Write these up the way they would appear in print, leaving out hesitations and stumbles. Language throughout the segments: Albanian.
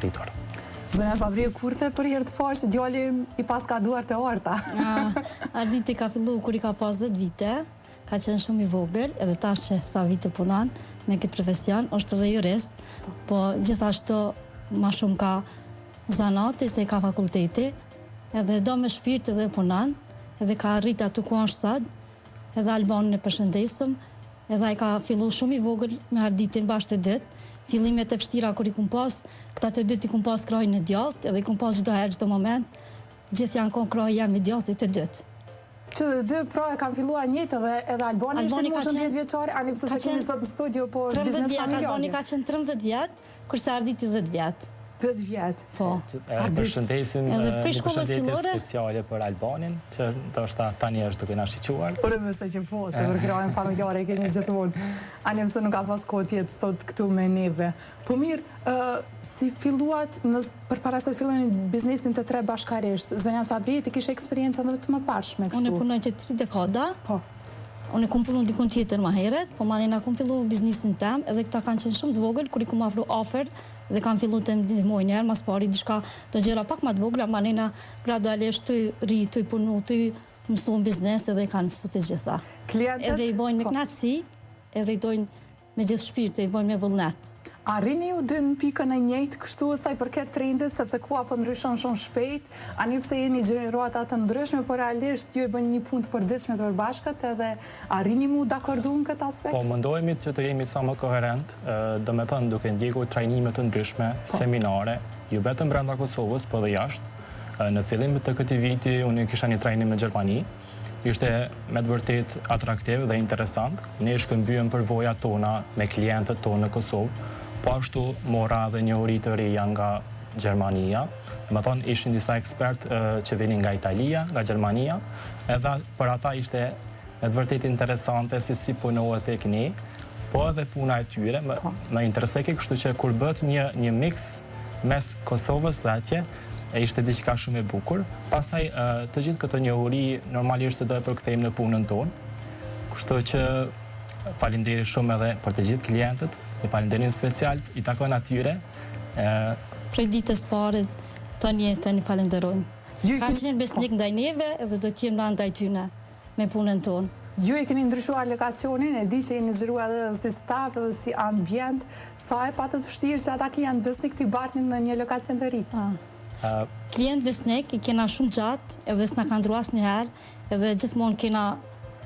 arritur. Zonja Sabri kurthe për herë të parë që djali i pas ka duart e orta. Arditi ka fillu kur i ka pas 10 vite, ka qenë shumë i vogël, edhe tash që sa vite punon me këtë profesion, është edhe jurist, po gjithashtu ma shumë ka zanati se ka fakulteti, edhe do me shpirt edhe punon, edhe ka arrit aty ku është sot, edhe Albanin e përshëndesëm, edhe ai ka fillu shumë i vogël me Arditin bashkë të dytë. Fillimet e vështira kur i kum pas, këta të dytë i kum pas krahën e djathtë, edhe i kum pas çdo herë çdo moment, gjithë janë kon krahë jam i djathtë të dytë. Që të dy pra e kanë filluar njëjtë edhe Albani ishte në moshën 10 vjeçare, ani pse se kemi sot në studio, po është biznes familjar. Albani ka qenë 13 vjet, kurse Arditi 10 vjet. 10 vjet. Po. Përshëndesim Edhe një prej shkollës përshëndetje fillore speciale për Albanin, që ndoshta tani është duke na shiquar. Por mëse që po, se për krahën familjare keni gjithmonë. Ani pse nuk ka pas kohë të jetë sot këtu me neve. Po mirë, si filluat përpara se të filloni biznesin të tre bashkarisht, zonja Sabri ti kishe eksperiencë edhe të mëparshme kështu. Unë punoj që 3 dekada. Po. Unë kom punu dikun tjetër më herët, po manina kom fillu biznesin tem, edhe këta kanë qenë shumë të vogël, kur i kom afru offer, dhe kanë fillu të më ndihmojnë njerë, mas pari diçka të gjëra pak më të vogla, manina gradualisht të ri, të i punu, të i mësu në biznes, edhe i kanë mësu të gjitha. Klientët? Edhe i bojnë me knatësi, edhe i dojnë me gjithë shpirt, i bojnë me vullnet. Arrini ju dy në pikën e njëjtë kështu sa i përket trendit, sepse koha po ndryshon shumë shpejt, ani pse jeni gjenerata të ndryshme, por realisht ju e bën një punë të përditshme të përbashkët, edhe arrini mu dakordu në këtë aspekt? Po, mundohemi që të jemi sa më koherent, do me thënë duke ndjekur trajnime të ndryshme, seminare, ju vetëm brenda Kosovës, po dhe jashtë. Në fillim të këtij viti unë kisha një trajnim në Gjermani. Ishte me të vërtet atraktiv dhe interesant. Ne shkëmbyem përvojat tona me klientët tonë në Kosovë. Po ashtu mora dhe njohuri të reja nga Gjermania. Më thonë ishin disa ekspert që vinin nga Italia, nga Gjermania, edhe për ata ishte me të vërtet interesante si punohet tek ne, po edhe puna e tyre. Më interesoi kështu që kur bëhet një mix mes Kosovës dhe atje, ishte diçka shumë e bukur. Pastaj të gjithë këtë njohuri normalisht do e përkthejmë në punën tonë. Kështu që faleminderit shumë edhe për të gjithë klientët. Një falenderim special i takon atyre. Prej ditës parë tani falenderojmë. Kanë qenë besnik ndaj neve edhe do të jemi ndaj tyre me punën tonë. Ju e keni ndryshuar lokacionin, e di që jeni zgjeruar edhe si staf edhe si ambient, sa e patët vështirë që ata janë besnik t'i bartnin në një lokacion të ri. Klient besnik i kena shumë gjatë, edhe s'na kanë ndruar asnjëherë, edhe gjithmonë kena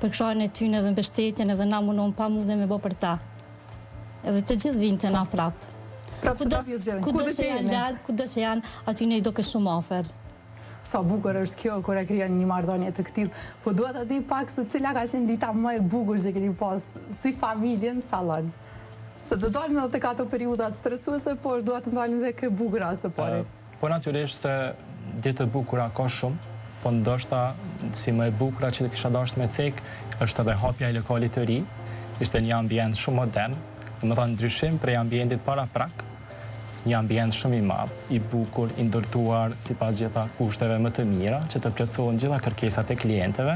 përkrahjen e tyre dhe mbështetjen, edhe na mundon pa mundë me bë për ta. Edhe të gjithë vinë të na prapë. Prapë së prapë ju zgjedhin. Kudo që janë larg, kudo që janë, aty ne i do ke shumë afer. Sa bukur është kjo kur e krijon një marrëdhënie të këtillë. Po dua ta di pak se cila ka qenë dita më e bukur që keni pas si familje në sallon. Se do dalim edhe tek ato periudhat stresuese, por dua të ndalim tek e bukura së pari. Po natyrisht se ditë të bukura ka shumë, po ndoshta si më e bukura që kisha dashur me cek është edhe hapja e lokalit të ri. Ishte një ambient shumë modern, më thonë ndryshim prej ambientit para prak, një ambient shumë i madh, i bukur, i ndërtuar sipas gjitha kushteve më të mira, që të plotësohen gjitha kërkesat e klientëve.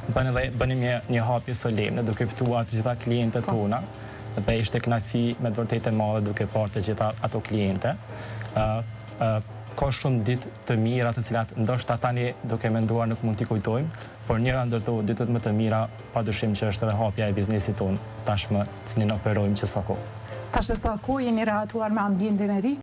Më thonë edhe bënim një hapje solemne duke ftuar të gjitha klientët tona, dhe ishte kënaqësi me të vërtetë e madhe duke parë të gjitha ato klientë. Ka shumë ditë të mira të cilat ndoshta tani duke menduar nuk mund t'i kujtojmë, por njëra ndër to ditët më të mira padyshim që është edhe hapja e biznesit tonë tashmë, cilin operojmë që sa kohë. Tash sa kohë jeni rahatuar me ambientin e ri?